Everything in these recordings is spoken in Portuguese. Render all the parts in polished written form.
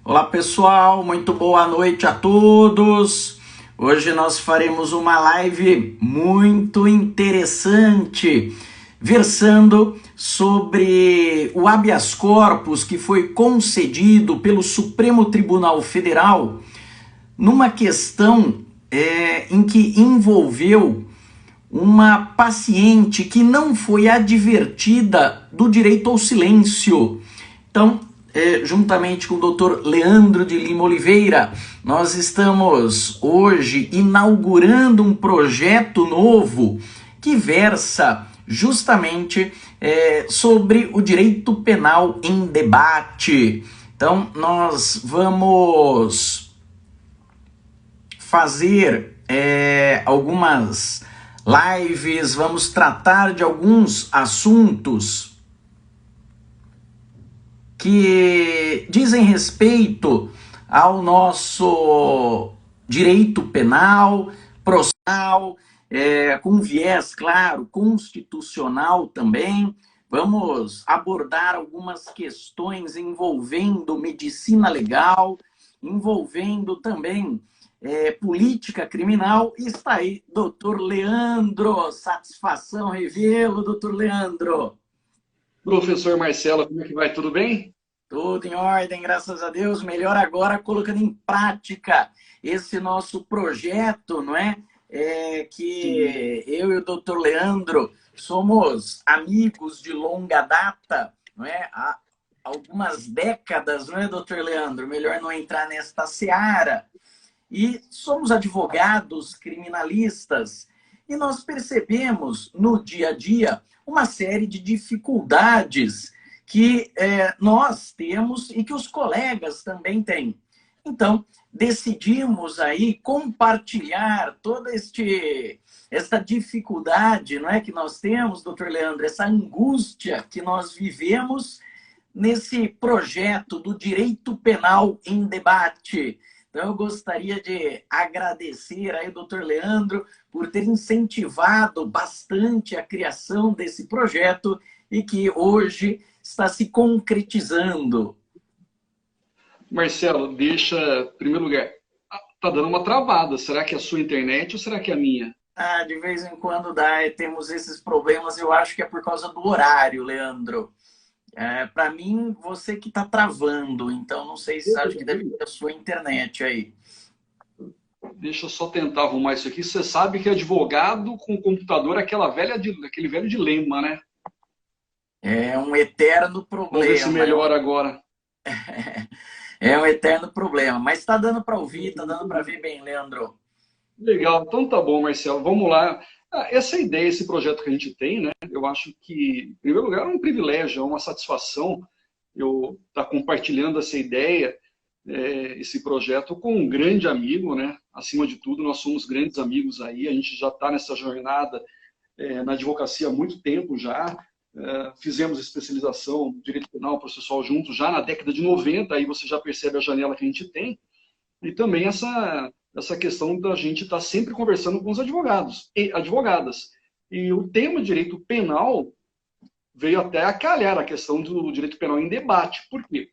Olá pessoal, muito boa noite a todos. Hoje nós faremos uma live muito interessante, versando sobre o habeas corpus que foi concedido pelo Supremo Tribunal Federal numa questão em que envolveu uma paciente que não foi advertida do direito ao silêncio. Então, juntamente com o Dr. Leandro de Lima Oliveira, nós estamos hoje inaugurando um projeto novo que versa justamente sobre o direito penal em debate. Então, nós vamos fazer algumas lives, vamos tratar de alguns assuntos que dizem respeito ao nosso direito penal, processual, com viés, claro, constitucional também. Vamos abordar algumas questões envolvendo medicina legal, envolvendo também política criminal. E está aí, doutor Leandro. Satisfação revê-lo, doutor Leandro. Professor Marcelo, como é que vai? Tudo bem? Tudo em ordem, graças a Deus. Melhor agora colocando em prática esse nosso projeto, não é? Que eu e o doutor Leandro somos amigos de longa data, não é? Há algumas décadas, não é, doutor Leandro? Melhor não entrar nesta seara. E somos advogados criminalistas e nós percebemos no dia a dia uma série de dificuldades que nós temos e que os colegas também têm. Então, decidimos aí compartilhar toda esta dificuldade, não é, que nós temos, doutor Leandro, essa angústia que nós vivemos nesse projeto do direito penal em debate. Então, eu gostaria de agradecer aí, doutor Leandro, por ter incentivado bastante a criação desse projeto e que hoje está se concretizando. Marcelo, deixa, em primeiro lugar, tá dando uma travada. Será que é a sua internet ou será que é a minha? De vez em quando temos esses problemas, eu acho que é por causa do horário, Leandro. Para mim, você que está travando, então não sei se acha que deve ser a sua internet aí. Deixa eu só tentar arrumar isso aqui. Você sabe que advogado com computador é aquele velho dilema, né? É um eterno Vamos ver se problema. melhora agora. É um eterno problema, mas está dando para ouvir, está dando para ver bem, Leandro. Legal, então tá bom, Marcelo. Vamos lá. Essa ideia, esse projeto que a gente tem, né? Eu acho que, em primeiro lugar, é um privilégio, é uma satisfação eu estar compartilhando essa ideia, esse projeto com um grande amigo, né? Acima de tudo, nós somos grandes amigos aí, a gente já está nessa jornada na advocacia há muito tempo já, fizemos especialização em direito penal processual juntos já na década de 90, aí você já percebe a janela que a gente tem, e também essa questão da gente estar sempre conversando com os advogados e advogadas. E o tema direito penal veio até a calhar a questão do direito penal em debate. Por quê?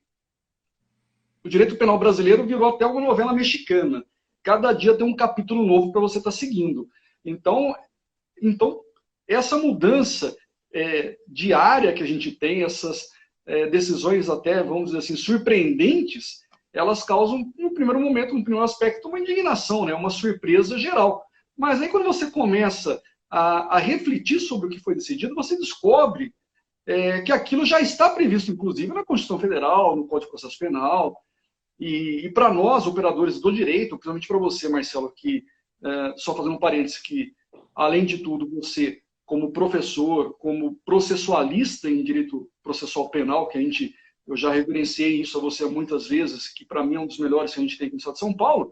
O direito penal brasileiro virou até uma novela mexicana. Cada dia tem um capítulo novo para você estar seguindo. Então, essa mudança diária que a gente tem, essas decisões até, vamos dizer assim, surpreendentes, elas causam, no primeiro momento, no primeiro aspecto, uma indignação, né? Uma surpresa geral. Mas aí, quando você começa a refletir sobre o que foi decidido, você descobre que aquilo já está previsto, inclusive, na Constituição Federal, no Código de Processo Penal. E para nós, operadores do direito, principalmente para você, Marcelo, que, só fazendo um parênteses, que, além de tudo, você, como professor, como processualista em direito processual penal, que eu já reverenciei isso a você muitas vezes, que para mim é um dos melhores que a gente tem aqui no estado de São Paulo,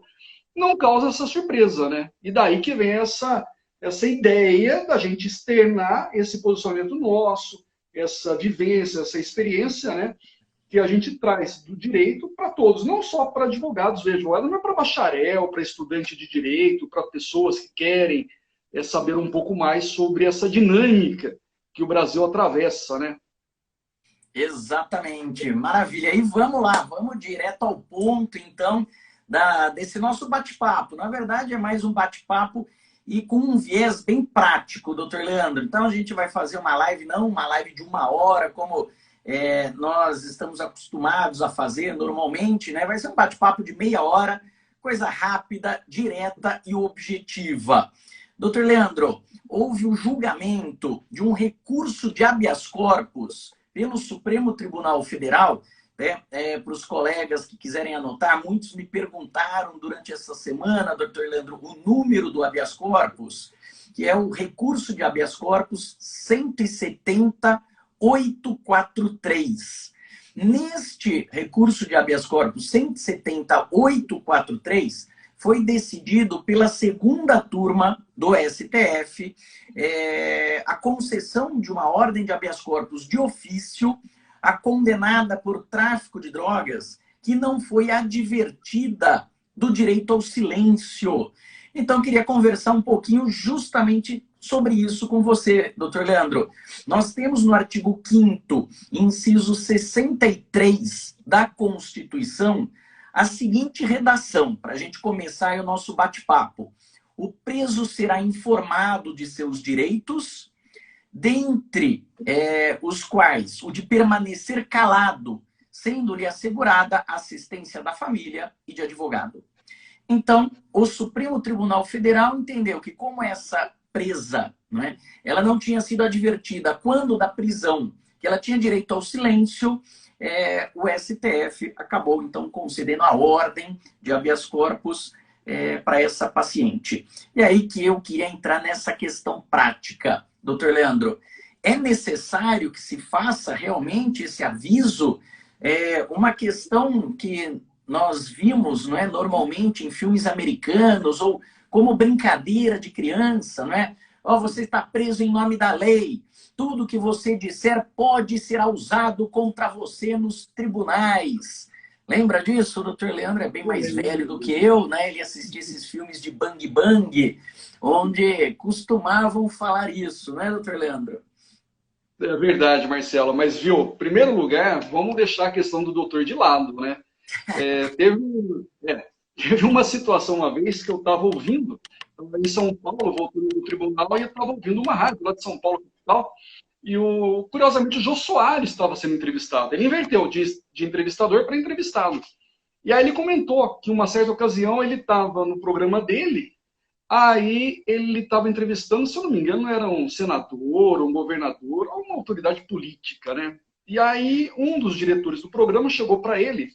não causa essa surpresa, né? E daí que vem essa ideia da gente externar esse posicionamento nosso, essa vivência, essa experiência, né? Que a gente traz do direito para todos, não só para advogados, veja, não é para bacharel, para estudante de direito, para pessoas que querem saber um pouco mais sobre essa dinâmica que o Brasil atravessa, né? Exatamente, maravilha. E vamos lá, vamos direto ao ponto, então, desse nosso bate-papo. Na verdade, é mais um bate-papo e com um viés bem prático, doutor Leandro. Então, a gente vai fazer uma live, não uma live de 1 hora, como nós estamos acostumados a fazer normalmente, né? Vai ser um bate-papo de meia hora, coisa rápida, direta e objetiva. Doutor Leandro, houve o julgamento de um recurso de habeas corpus pelo Supremo Tribunal Federal, né? Para os colegas que quiserem anotar, muitos me perguntaram durante essa semana, doutor Leandro, o número do habeas corpus, que é o recurso de habeas corpus 170.843. Neste recurso de habeas corpus 170.843, foi decidido pela segunda turma do STF a concessão de uma ordem de habeas corpus de ofício à condenada por tráfico de drogas que não foi advertida do direito ao silêncio. Então, queria conversar um pouquinho justamente sobre isso com você, doutor Leandro. Nós temos no artigo 5º, inciso 63 da Constituição, a seguinte redação, para a gente começar o nosso bate-papo. O preso será informado de seus direitos, dentre os quais o de permanecer calado, sendo-lhe assegurada a assistência da família e de advogado. Então, o Supremo Tribunal Federal entendeu que, como essa presa, né, ela não tinha sido advertida quando da prisão, que ela tinha direito ao silêncio, o STF acabou, então, concedendo a ordem de habeas corpus para essa paciente. E aí que eu queria entrar nessa questão prática, doutor Leandro. É necessário que se faça realmente esse aviso? Uma questão que nós vimos, não é, normalmente em filmes americanos ou como brincadeira de criança, não é? Oh, você está preso em nome da lei. Tudo que você disser pode ser usado contra você nos tribunais. Lembra disso? O doutor Leandro é bem mais velho do que eu, né? Ele assistia esses filmes de Bang Bang, onde costumavam falar isso, né, doutor Leandro? É verdade, Marcelo. Mas, viu, em primeiro lugar, vamos deixar a questão do doutor de lado, né? Teve uma situação uma vez que eu estava ouvindo, em São Paulo, voltando do tribunal, e eu estava ouvindo uma rádio lá de São Paulo, capital, e curiosamente o Jô Soares estava sendo entrevistado. Ele inverteu de entrevistador para entrevistado. E aí ele comentou que uma certa ocasião ele estava no programa dele, aí ele estava entrevistando, se eu não me engano, era um senador, um governador, ou uma autoridade política, né? E aí um dos diretores do programa chegou para ele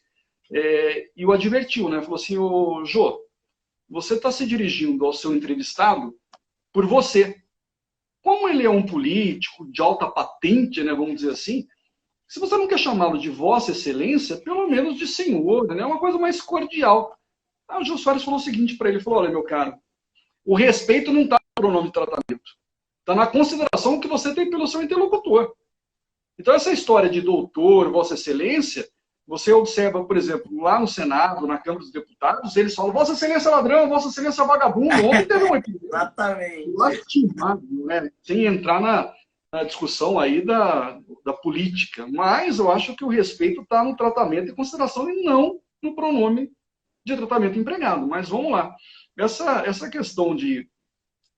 e o advertiu, né? Falou assim: ô Jô, você está se dirigindo ao seu entrevistado por você. Como ele é um político de alta patente, né, vamos dizer assim, se você não quer chamá-lo de Vossa Excelência, pelo menos de senhor, né, uma coisa mais cordial. Aí o Jô Soares falou o seguinte para ele, falou: olha, meu caro, o respeito não está no pronome de tratamento, está na consideração que você tem pelo seu interlocutor. Então essa história de doutor, Vossa Excelência, você observa, por exemplo, lá no Senado, na Câmara dos Deputados, eles falam: Vossa Excelência ladrão, Vossa Excelência vagabundo. Ontem teve um episódio Exatamente. lastimado, né? Sem entrar na discussão aí da política. Mas eu acho que o respeito está no tratamento e consideração e não no pronome de tratamento empregado. Mas vamos lá. Essa questão de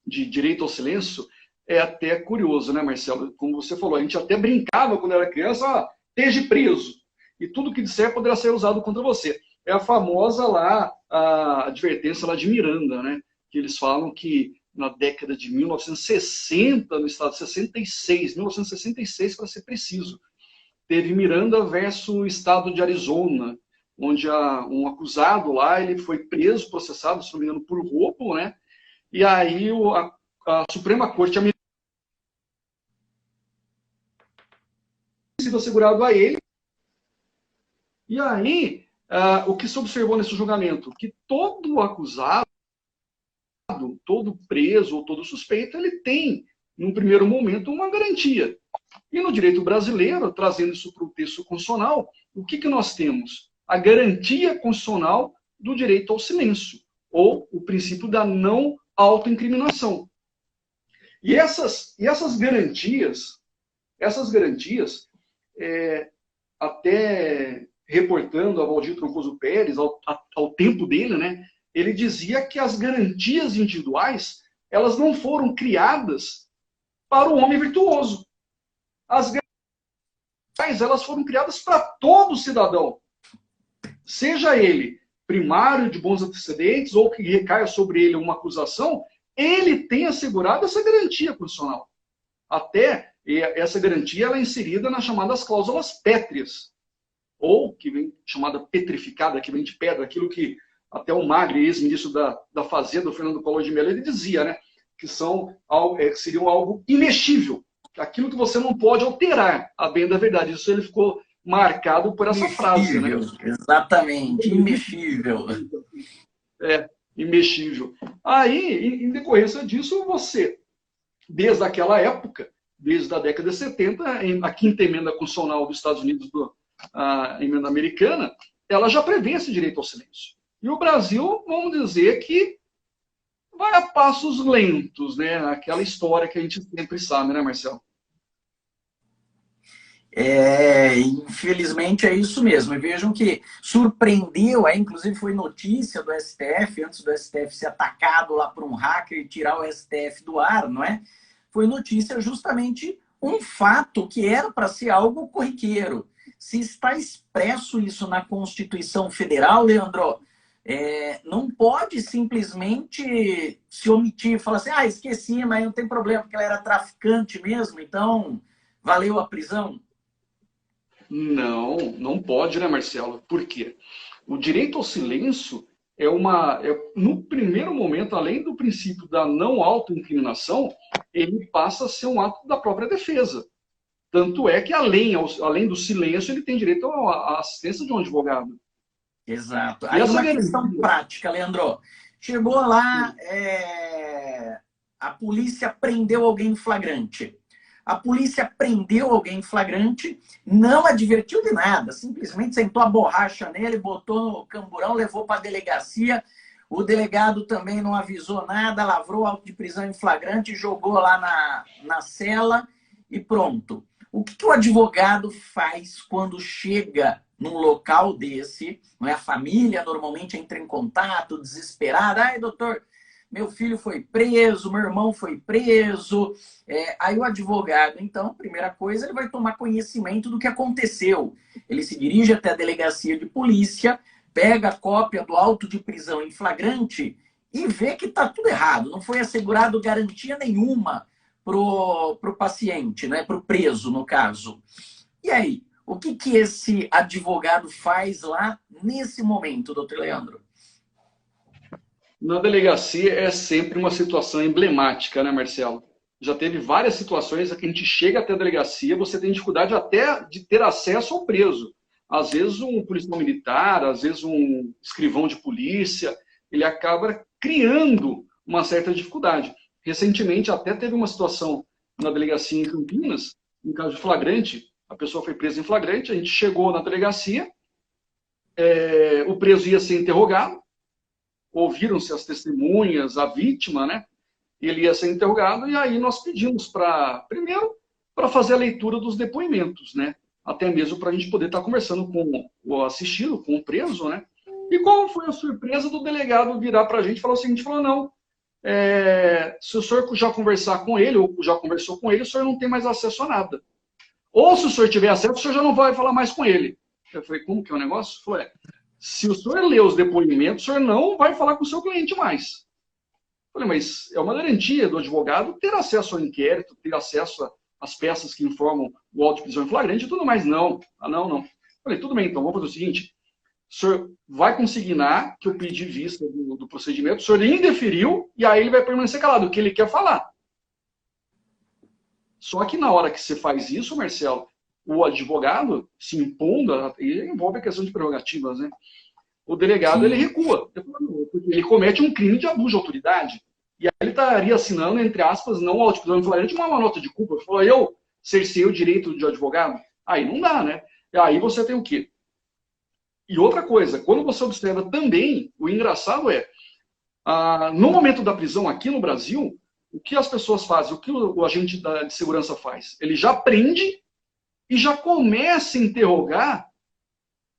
direito ao silêncio é até curioso, né, Marcelo? Como você falou, a gente até brincava quando era criança: esteja preso. E tudo que disser poderá ser usado contra você. É a famosa lá, a advertência lá de Miranda, né? Que eles falam que na década de 1960, no estado de 1966, para ser preciso, teve Miranda versus estado de Arizona, onde um acusado lá, ele foi preso, processado, se não me engano, por roubo, né? E aí a Suprema Corte americana sido assegurado a ele. E aí, o que se observou nesse julgamento? Que todo acusado, todo preso ou todo suspeito, ele tem, num primeiro momento, uma garantia. E no direito brasileiro, trazendo isso para o texto constitucional, o que nós temos? A garantia constitucional do direito ao silêncio, ou o princípio da não autoincriminação. E essas garantias, até reportando a Valdir Troncoso Pérez, ao tempo dele, né, ele dizia que as garantias individuais, elas não foram criadas para o homem virtuoso. As garantias, elas foram criadas para todo cidadão. Seja ele primário de bons antecedentes ou que recaia sobre ele uma acusação, ele tem assegurado essa garantia constitucional. Até essa garantia ela é inserida nas chamadas cláusulas pétreas, ou que vem chamada petrificada, que vem de pedra, aquilo que até o Magre, ex-ministro da Fazenda, o Fernando Collor de Mello, ele dizia, né, que seriam algo imexível, aquilo que você não pode alterar, a bem da verdade. Isso ele ficou marcado por essa frase, né? Exatamente, imexível. Imexível. Aí, em decorrência disso, você, desde aquela época, desde a década de 70, a quinta emenda constitucional dos Estados Unidos, a emenda americana, ela já prevê esse direito ao silêncio. E o Brasil, vamos dizer que vai a passos lentos, né? Aquela história que a gente sempre sabe, né, Marcelo? Infelizmente é isso mesmo. E vejam que surpreendeu, inclusive foi notícia do STF, antes do STF ser atacado lá por um hacker e tirar o STF do ar, não é? Foi notícia justamente um fato que era para ser algo corriqueiro. Se está expresso isso na Constituição Federal, Leandro, não pode simplesmente se omitir e falar assim, esqueci, mas não tem problema, porque ela era traficante mesmo, então valeu a prisão. Não, não pode, né, Marcelo? Por quê? O direito ao silêncio no primeiro momento, além do princípio da não autoincriminação, ele passa a ser um ato da própria defesa. Tanto é que, além do silêncio, ele tem direito à assistência de um advogado. Exato. Aí uma questão prática, Leandro. Chegou lá, a polícia prendeu alguém em flagrante. A polícia prendeu alguém em flagrante, não advertiu de nada, simplesmente sentou a borracha nele, botou no camburão, levou para a delegacia. O delegado também não avisou nada, lavrou auto de prisão em flagrante, jogou lá na cela e pronto. O que o advogado faz quando chega num local desse? Não é? A família normalmente entra em contato, desesperada. Ai, doutor, meu filho foi preso, meu irmão foi preso. Aí o advogado, então, primeira coisa, ele vai tomar conhecimento do que aconteceu. Ele se dirige até a delegacia de polícia, pega a cópia do auto de prisão em flagrante e vê que está tudo errado. Não foi assegurado garantia nenhuma pro paciente, né? Pro preso, no caso. E aí, o que esse advogado faz lá nesse momento, doutor Leandro? Na delegacia é sempre uma situação emblemática, né, Marcelo? Já teve várias situações que a gente chega até a delegacia, você tem dificuldade até de ter acesso ao preso. Às vezes um policial militar, às vezes um escrivão de polícia, ele acaba criando uma certa dificuldade. Recentemente até teve uma situação na delegacia em Campinas, em caso de flagrante, a pessoa foi presa em flagrante, a gente chegou na delegacia, o preso ia ser interrogado, ouviram-se as testemunhas, a vítima, né? Ele ia ser interrogado e aí nós pedimos primeiro, para fazer a leitura dos depoimentos, né? Até mesmo para a gente poder estar conversando com o assistido, com o preso, né? E qual foi a surpresa do delegado virar para a gente e falar o seguinte, não, se o senhor já conversar com ele, ou já conversou com ele, o senhor não tem mais acesso a nada. Ou se o senhor tiver acesso, o senhor já não vai falar mais com ele. Eu falei, como que é o negócio? Ele falou, se o senhor ler os depoimentos, o senhor não vai falar com o seu cliente mais. Eu falei, mas é uma garantia do advogado ter acesso ao inquérito, ter acesso às peças que informam o auto de prisão em flagrante e tudo mais. Não. Não. Eu falei, tudo bem, então, vamos fazer o seguinte, o senhor vai consignar que eu pedi vista do procedimento, o senhor indeferiu e aí ele vai permanecer calado, o que ele quer falar. Só que na hora que você faz isso, Marcelo, o advogado se impondo, e envolve a questão de prerrogativas, né? O delegado, ele recua, porque ele comete um crime de abuso de autoridade. E aí ele estaria assinando, entre aspas, não auto de prisão em flagrante, mas uma nota de culpa. Ele falou, eu cerceei o direito de advogado? Aí não dá, né? E aí você tem o quê? E outra coisa, quando você observa também, o engraçado no momento da prisão aqui no Brasil, o que as pessoas fazem, o que o agente de segurança faz? Ele já prende e já começa a interrogar.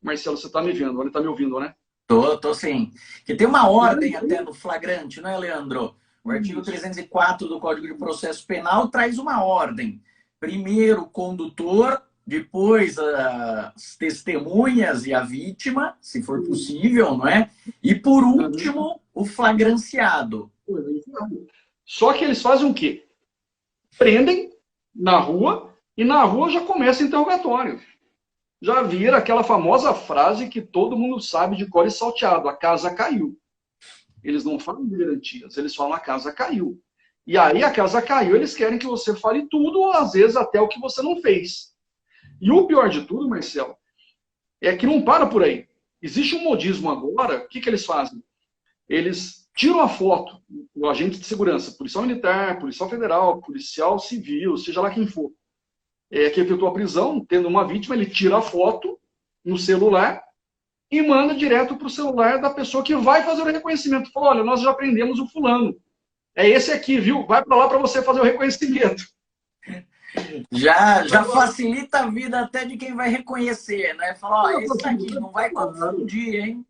Marcelo, você está me vendo, ele está me ouvindo, né? Tô sim. Que tem uma ordem até no flagrante, não é, Leandro? O artigo 304 do Código de Processo Penal traz uma ordem. Primeiro o condutor, depois as testemunhas e a vítima, se for possível, não é? E por último, o flagranciado. Só que eles fazem o quê? Prendem na rua e na rua já começa o interrogatório. Já vira aquela famosa frase que todo mundo sabe de cor e salteado: a casa caiu. Eles não falam de garantias, eles falam a casa caiu. E aí a casa caiu, eles querem que você fale tudo, ou às vezes até o que você não fez. E o pior de tudo, Marcelo, é que não para por aí. Existe um modismo agora, o que eles fazem? Eles tiram a foto, o agente de segurança, policial militar, policial federal, policial civil, seja lá quem for, que efetuou a prisão, tendo uma vítima, ele tira a foto no celular e manda direto para o celular da pessoa que vai fazer o reconhecimento. Fala: olha, nós já prendemos o fulano. É esse aqui, viu? Vai para lá para você fazer o reconhecimento. Já facilita a vida até de quem vai reconhecer, né? Fala: ó, esse aqui não vai confundir, hein?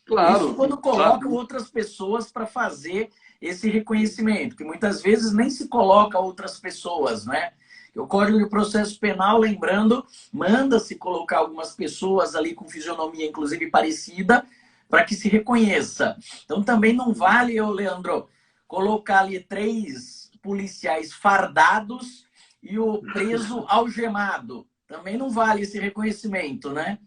Claro. Isso quando colocam outras pessoas para fazer esse reconhecimento, que muitas vezes nem se coloca outras pessoas, né? O Código de Processo Penal, lembrando, manda-se colocar algumas pessoas ali com fisionomia, inclusive, parecida, para que se reconheça. Então, também não vale, Leandro, colocar ali 3 policiais fardados e o preso algemado. Também não vale esse reconhecimento, né?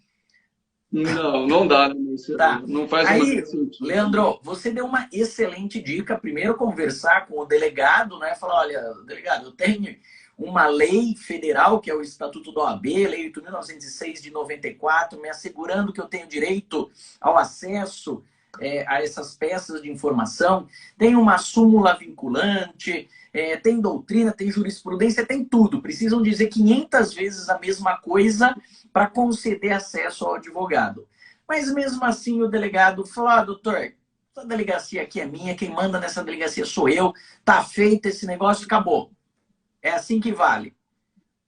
Não dá. Tá. Não faz aí, sentido. Leandro, você deu uma excelente dica. Primeiro, conversar com o delegado, né? Falar: olha, delegado, eu tenho uma lei federal, que é o Estatuto da OAB, Lei 8.906 de 94, me assegurando que eu tenho direito ao acesso a essas peças de informação. Tem uma súmula vinculante, tem doutrina, tem jurisprudência, tem tudo. Precisam dizer 500 vezes a mesma coisa para conceder acesso ao advogado. Mas mesmo assim o delegado falou: ah, doutor, essa delegacia aqui é minha, quem manda nessa delegacia sou eu, tá feito esse negócio, acabou. É assim que vale.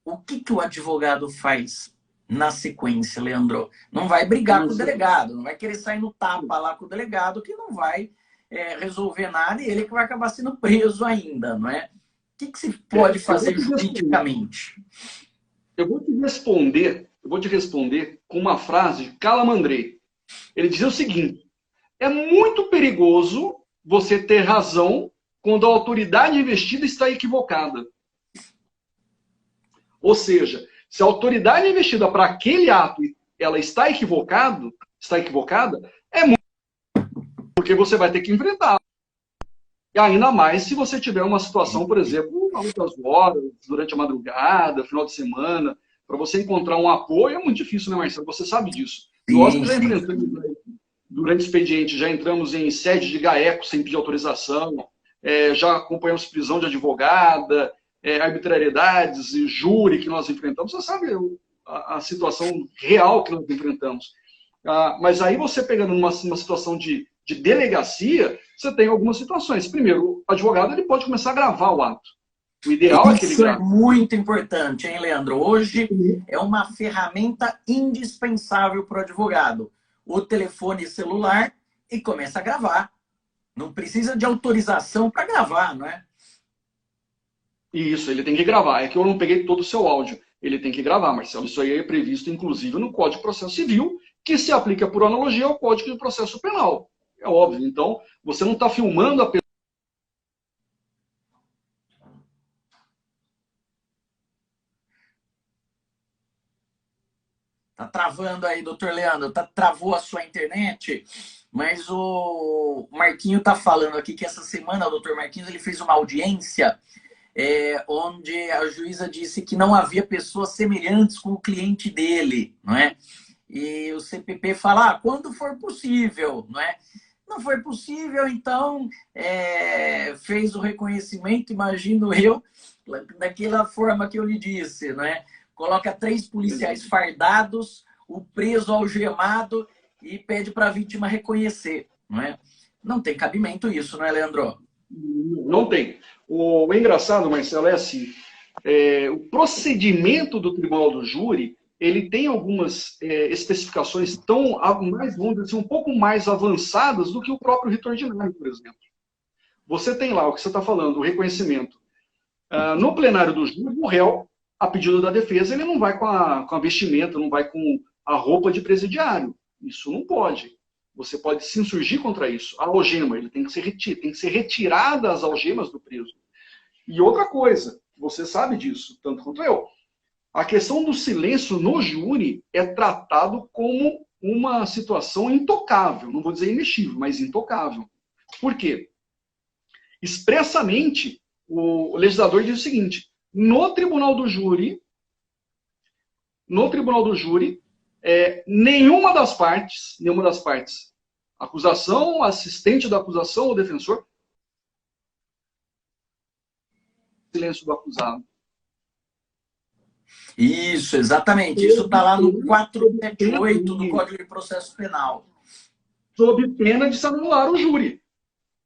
O que o advogado faz na sequência, Leandro? Não vai brigar com o delegado, não vai querer sair no tapa lá com o delegado, que não vai resolver nada, e ele que vai acabar sendo preso ainda, não é? O que se pode fazer juridicamente? Eu vou te responder com uma frase de Calamandrei. Ele dizia o seguinte: é muito perigoso você ter razão quando a autoridade investida está equivocada. Ou seja, se a autoridade investida para aquele ato ela está equivocada, é muito porque você vai ter que enfrentar. E ainda mais se você tiver uma situação, por exemplo, altas horas, durante a madrugada, final de semana, para você encontrar um apoio é muito difícil, né, Marcelo? Você sabe disso. Nós já enfrentamos, durante o expediente, já entramos em sede de GAECO sem pedir autorização, já acompanhamos prisão de advogada, arbitrariedades e júri que nós enfrentamos. Você sabe a situação real que nós enfrentamos. Mas aí você pegando uma situação de delegacia, você tem algumas situações. Primeiro, o advogado ele pode começar a gravar o ato. O ideal é que ele grave. Isso é muito importante, hein, Leandro? Hoje é uma ferramenta indispensável para o advogado. O telefone celular e começa a gravar. Não precisa de autorização para gravar, não é? Isso, ele tem que gravar. É que eu não peguei todo o seu áudio. Ele tem que gravar, Marcelo. Isso aí é previsto, inclusive, no Código de Processo Civil, que se aplica por analogia ao Código de Processo Penal. É óbvio. Então, você não está filmando a pessoa. Tá travando aí, doutor Leandro. Travou a sua internet, mas o Marquinho tá falando aqui que essa semana o doutor Marquinhos ele fez uma audiência onde a juíza disse que não havia pessoas semelhantes com o cliente dele, não é? E o CPP fala: quando for possível, não é? Não foi possível, então fez o reconhecimento, imagino eu, daquela forma que eu lhe disse, não é? Coloca 3 policiais fardados, o preso algemado e pede para a vítima reconhecer, não é? Não tem cabimento isso, não é, Leandro? Não tem. O engraçado, Marcelo, é assim, o procedimento do tribunal do júri, ele tem algumas especificações mais, vamos dizer assim, um pouco mais avançadas do que o próprio rito ordinário, por exemplo. Você tem lá o que você está falando, o reconhecimento. No plenário do júri, o réu, a pedido da defesa, ele não vai com a vestimenta, não vai com a roupa de presidiário. Isso não pode. Você pode se insurgir contra isso. A algema, ele tem que ser retirada as algemas do preso. E outra coisa, você sabe disso, tanto quanto eu. A questão do silêncio no júri é tratado como uma situação intocável. Não vou dizer imexível, mas intocável. Por quê? Expressamente, o legislador diz o seguinte: no tribunal do júri, nenhuma das partes, acusação, assistente da acusação ou defensor, silêncio do acusado. Isso, exatamente. Isso está lá no 478 do Código de Processo Penal. Sob pena de se anular o júri.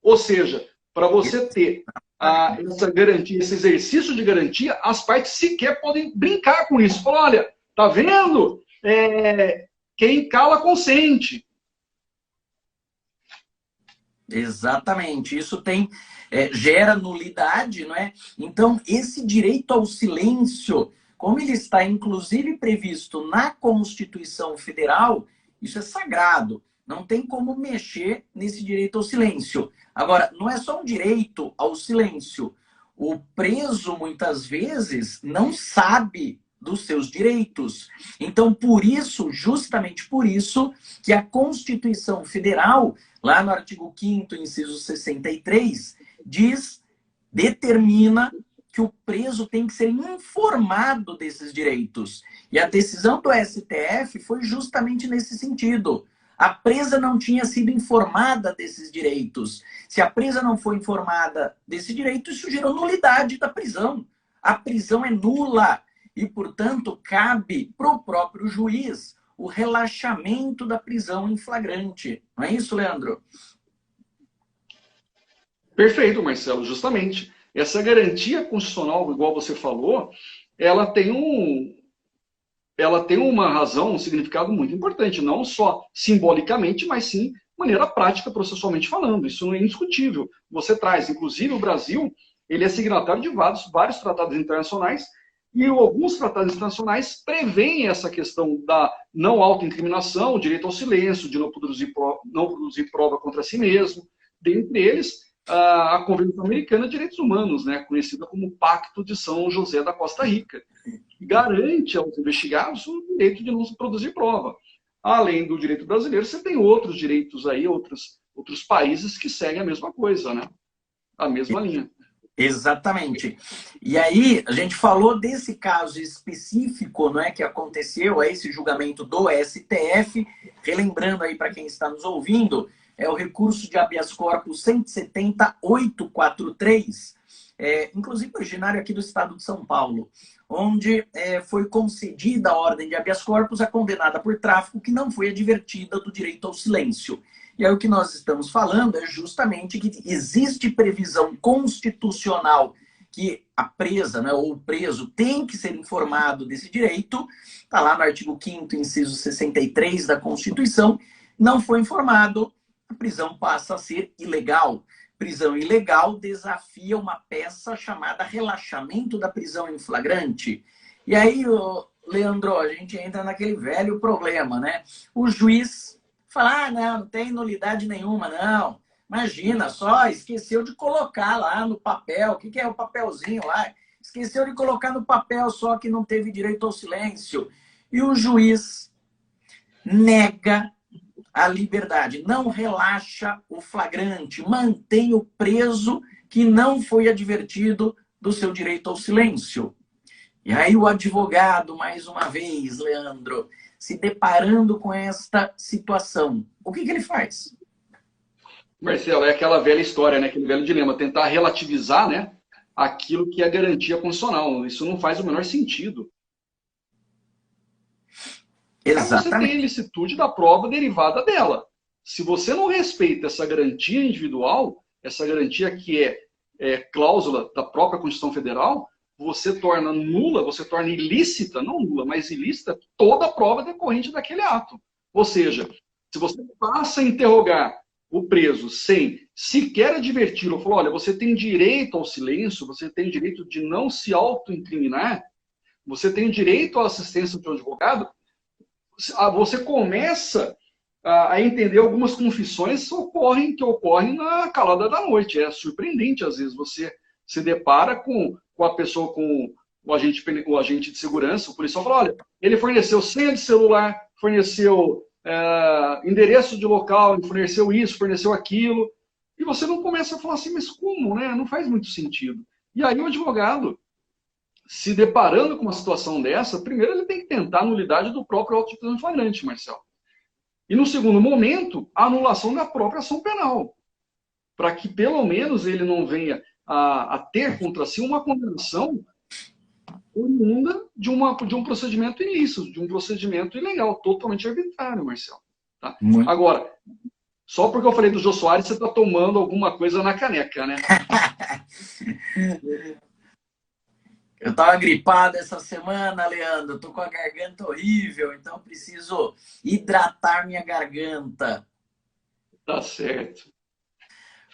Ou seja, para você ter essa garantia, esse exercício de garantia, as partes sequer podem brincar com isso. Falar, olha, tá vendo? Quem cala consente. Exatamente. Isso gera nulidade, não é? Então, esse direito ao silêncio, como ele está inclusive previsto na Constituição Federal, isso é sagrado. Não tem como mexer nesse direito ao silêncio. Agora, não é só um direito ao silêncio. O preso, muitas vezes, não sabe dos seus direitos. Então, por isso, justamente por isso, que a Constituição Federal, lá no artigo 5º, inciso 63, determina que o preso tem que ser informado desses direitos. E a decisão do STF foi justamente nesse sentido. A presa não tinha sido informada desses direitos. Se a presa não foi informada desse direito, isso gerou nulidade da prisão. A prisão é nula e, portanto, cabe para o próprio juiz o relaxamento da prisão em flagrante. Não é isso, Leandro? Perfeito, Marcelo, justamente. Essa garantia constitucional, igual você falou, ela tem uma razão, um significado muito importante, não só simbolicamente, mas sim de maneira prática, processualmente falando. Isso não é indiscutível. Você traz, inclusive, o Brasil, ele é signatário de vários tratados internacionais, e alguns tratados internacionais prevêem essa questão da não autoincriminação, o direito ao silêncio, de não produzir prova contra si mesmo. Dentre eles, a Convenção Americana de Direitos Humanos, né, conhecida como Pacto de São José da Costa Rica, que garante aos investigados o direito de não produzir prova. Além do direito brasileiro, você tem outros direitos aí, outros países que seguem a mesma coisa, né? A mesma linha. Exatamente. E aí, a gente falou desse caso específico, não é, que aconteceu, esse julgamento do STF, relembrando aí para quem está nos ouvindo, é o recurso de habeas corpus 170.843, inclusive originário aqui do estado de São Paulo, onde foi concedida a ordem de habeas corpus à condenada por tráfico que não foi advertida do direito ao silêncio. E aí o que nós estamos falando é justamente que existe previsão constitucional que a presa, né, ou o preso tem que ser informado desse direito, está lá no artigo 5º, inciso 63 da Constituição, não foi informado, a prisão passa a ser ilegal. Prisão ilegal desafia uma peça chamada relaxamento da prisão em flagrante. E aí, Leandro, a gente entra naquele velho problema, né? O juiz fala, não tem nulidade nenhuma, não. Imagina, só esqueceu de colocar lá no papel. O que é o papelzinho lá? Esqueceu de colocar no papel, só que não teve direito ao silêncio. E o juiz nega a liberdade, não relaxa o flagrante, mantém o preso que não foi advertido do seu direito ao silêncio. E aí o advogado, mais uma vez, Leandro, se deparando com esta situação, o que ele faz? Marcelo, é aquela velha história, né? Aquele velho dilema, tentar relativizar, né, aquilo que é garantia constitucional. Isso não faz o menor sentido. Exatamente. Você tem a ilicitude da prova derivada dela. Se você não respeita essa garantia individual, essa garantia que é cláusula da própria Constituição Federal, você torna nula, você torna ilícita, não nula, mas ilícita, toda a prova decorrente daquele ato. Ou seja, se você passa a interrogar o preso sem sequer adverti-lo, falou, olha, você tem direito ao silêncio, você tem direito de não se autoincriminar, você tem direito à assistência de um advogado, você começa a entender algumas confissões que ocorrem na calada da noite. É surpreendente, às vezes, você se depara com a pessoa, com o agente de segurança, o policial fala, olha, ele forneceu senha de celular, forneceu endereço de local, forneceu isso, forneceu aquilo, e você não começa a falar assim, mas como, né? Não faz muito sentido. E aí o advogado, se deparando com uma situação dessa, primeiro ele tem que tentar a nulidade do próprio auto de prisão em flagrante, Marcelo. E no segundo momento, a anulação da própria ação penal, para que pelo menos ele não venha a ter contra si uma condenação oriunda de um procedimento ilícito, de um procedimento ilegal, totalmente arbitrário, Marcelo. Tá? Agora, só porque eu falei do Jô Soares, você está tomando alguma coisa na caneca, né? Eu estava gripado essa semana, Leandro. Estou com a garganta horrível, então preciso hidratar minha garganta. Tá certo.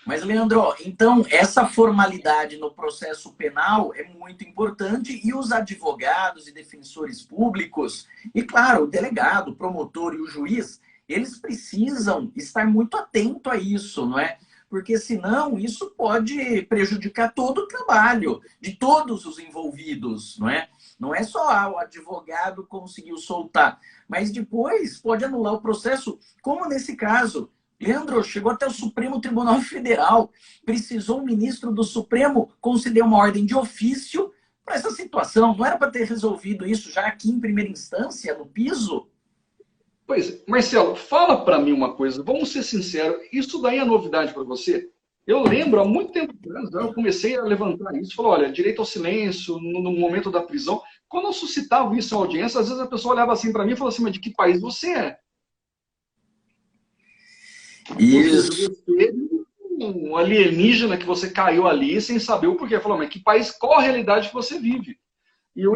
Mas, Leandro, então, essa formalidade no processo penal é muito importante e os advogados e defensores públicos, e, claro, o delegado, o promotor e o juiz, eles precisam estar muito atentos a isso, não é? Porque, senão, isso pode prejudicar todo o trabalho de todos os envolvidos, não é? Não é só o advogado conseguiu soltar, mas depois pode anular o processo, como nesse caso. Leandro, chegou até o Supremo Tribunal Federal, precisou o ministro do Supremo conceder uma ordem de ofício para essa situação. Não era para ter resolvido isso já aqui em primeira instância, no piso? Pois, Marcelo, fala para mim uma coisa, vamos ser sinceros, isso daí é novidade para você? Eu lembro, há muito tempo atrás, eu comecei a levantar isso, falou, olha, direito ao silêncio no momento da prisão. Quando eu suscitava isso em audiência, às vezes a pessoa olhava assim para mim e falava assim, mas de que país você é? Isso. Você, um alienígena que você caiu ali sem saber o porquê. Falou, mas que país, qual a realidade que você vive? E o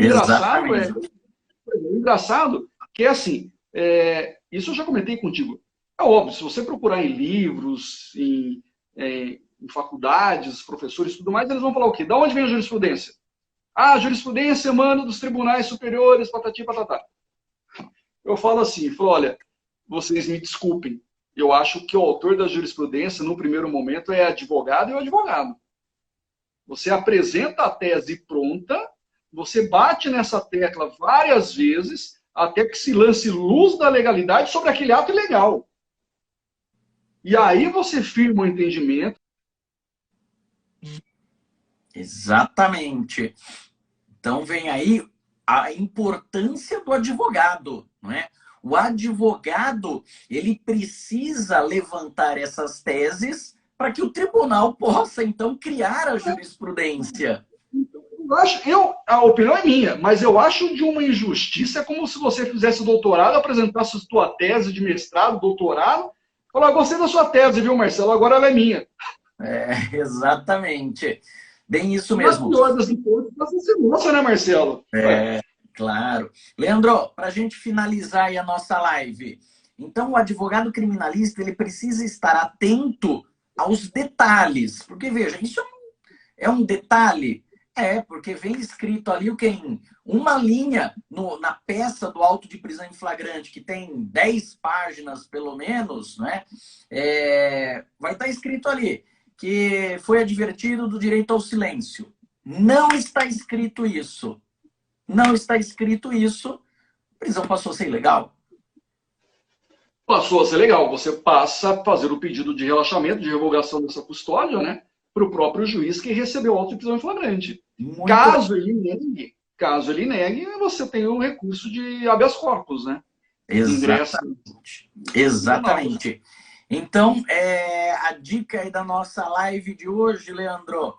engraçado que é assim, isso eu já comentei contigo. É óbvio, se você procurar em livros, em faculdades, professores e tudo mais, eles vão falar o quê? Da onde vem a jurisprudência? Ah, a jurisprudência emana dos tribunais superiores, patati patatá. Eu falo assim, olha, vocês me desculpem, eu acho que o autor da jurisprudência, no primeiro momento, é advogado e o advogado. Você apresenta a tese pronta, você bate nessa tecla várias vezes, até que se lance luz da legalidade sobre aquele ato ilegal. E aí você firma o entendimento. Exatamente. Então vem aí a importância do advogado, não é? O advogado, ele precisa levantar essas teses para que o tribunal possa, então, criar a jurisprudência. A opinião é minha, mas eu acho de uma injustiça, é como se você fizesse doutorado, apresentasse sua tese de mestrado, doutorado, falar, gostei da sua tese, viu, Marcelo, agora ela é minha. Exatamente. Bem isso mesmo. Na pior das hipóteses, você, né, Marcelo? Claro. Leandro, para a gente finalizar aí a nossa live, então o advogado criminalista ele precisa estar atento aos detalhes, porque veja, isso é um detalhe, porque vem escrito ali o que em uma linha na peça do auto de prisão em flagrante, que tem 10 páginas pelo menos, né? Vai estar escrito ali que foi advertido do direito ao silêncio. Não está escrito isso. Não está escrito isso, a prisão passou a ser ilegal. Passou a ser legal. Você passa a fazer o pedido de relaxamento, de revogação dessa custódia, né, para o próprio juiz que recebeu o auto de prisão em flagrante. Caso ele negue, você tem o recurso de habeas corpus, né? Exatamente. Então, a dica aí da nossa live de hoje, Leandro,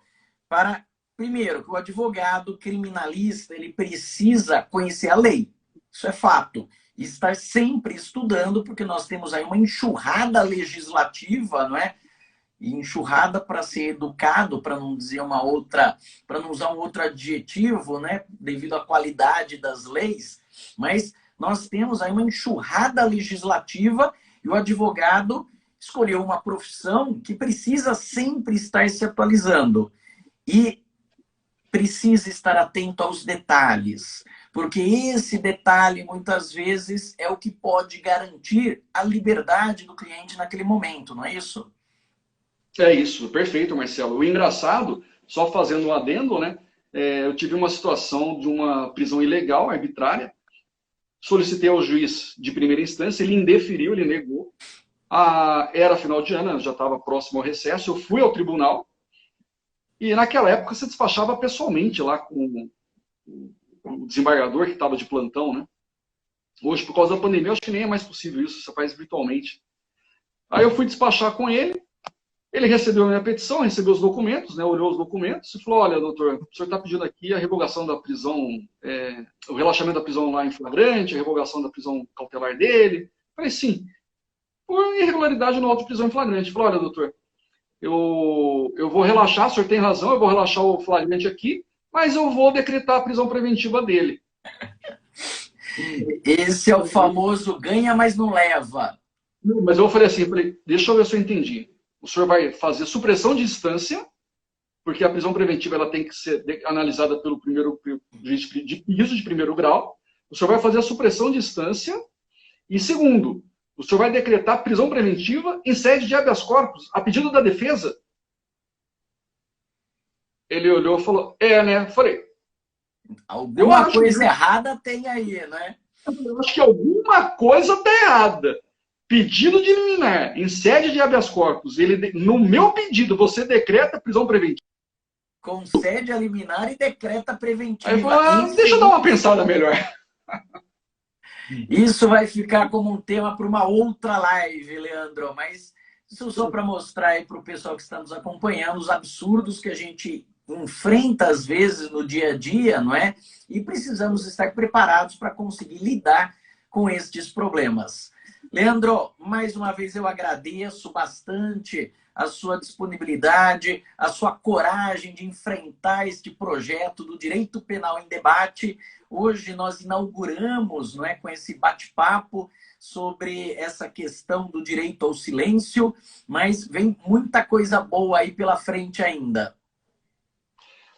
primeiro, que o advogado criminalista ele precisa conhecer a lei. Isso é fato. E estar sempre estudando, porque nós temos aí uma enxurrada legislativa, não é? E enxurrada para ser educado, para não dizer uma outra, para não usar um outro adjetivo, né, devido à qualidade das leis, mas nós temos aí uma enxurrada legislativa e o advogado escolheu uma profissão que precisa sempre estar se atualizando e precisa estar atento aos detalhes, porque esse detalhe muitas vezes é o que pode garantir a liberdade do cliente naquele momento, não é isso? É isso, perfeito, Marcelo. O engraçado, só fazendo um adendo, né? Eu tive uma situação de uma prisão ilegal, arbitrária. Solicitei ao juiz de primeira instância, ele indeferiu, ele negou. Era final de ano, já estava próximo ao recesso. Eu fui ao tribunal e naquela época se despachava pessoalmente lá com o desembargador que estava de plantão, né? Hoje, por causa da pandemia, acho que nem é mais possível isso, você faz virtualmente. Aí eu fui despachar com ele. Ele recebeu a minha petição, recebeu os documentos, né, olhou os documentos e falou: olha, doutor, o senhor está pedindo aqui a revogação da prisão, o relaxamento da prisão lá em flagrante, a revogação da prisão cautelar dele. Falei: sim, por irregularidade no auto de prisão em flagrante. Falei: olha, doutor, eu vou relaxar, o senhor tem razão, eu vou relaxar o flagrante aqui, mas eu vou decretar a prisão preventiva dele. Esse é o famoso ganha, mas não leva. Mas eu falei assim, deixa eu ver se eu entendi. O senhor vai fazer supressão de instância, porque a prisão preventiva ela tem que ser analisada pelo primeiro juiz de piso de primeiro grau. O senhor vai fazer a supressão de instância. E segundo, o senhor vai decretar prisão preventiva em sede de habeas corpus, a pedido da defesa. Ele olhou e falou: né? Falei: alguma coisa errada tem aí, né? Eu acho que alguma coisa está errada. Pedido de liminar em sede de habeas corpus, no meu pedido, você decreta prisão preventiva. Concede a liminar e decreta preventiva. Aí falou: deixa eu dar uma pensada melhor. Isso vai ficar como um tema para uma outra live, Leandro, mas isso só para mostrar aí para o pessoal que está nos acompanhando os absurdos que a gente enfrenta às vezes no dia a dia, não é? E precisamos estar preparados para conseguir lidar com estes problemas. Leandro, mais uma vez eu agradeço bastante a sua disponibilidade, a sua coragem de enfrentar este projeto do Direito Penal em Debate. Hoje nós inauguramos, não é, com esse bate-papo sobre essa questão do direito ao silêncio, mas vem muita coisa boa aí pela frente ainda.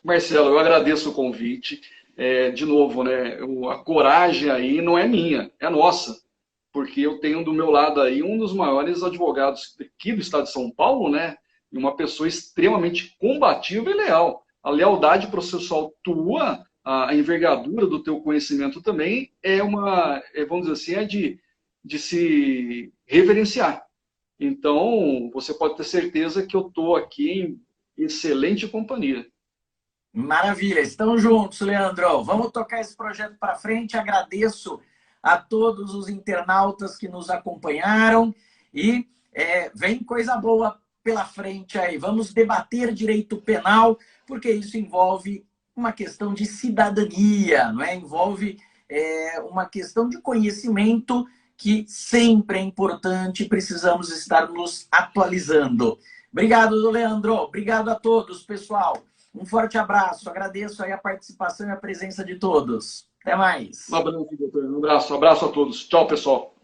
Marcelo, eu agradeço o convite. De novo, né, a coragem aí não é minha, é nossa. Porque eu tenho do meu lado aí um dos maiores advogados aqui do estado de São Paulo, né? E uma pessoa extremamente combativa e leal. A lealdade processual tua, a envergadura do teu conhecimento também vamos dizer assim, de se reverenciar. Então, você pode ter certeza que eu estou aqui em excelente companhia. Maravilha, estamos juntos, Leandro. Vamos tocar esse projeto para frente. Agradeço a todos os internautas que nos acompanharam e vem coisa boa pela frente aí. Vamos debater direito penal, porque isso envolve uma questão de cidadania, não é? Envolve uma questão de conhecimento que sempre é importante e precisamos estar nos atualizando. Obrigado, Leandro. Obrigado a todos, pessoal. Um forte abraço. Agradeço aí a participação e a presença de todos. Até mais. Um abraço, doutor. Um abraço a todos. Tchau, pessoal.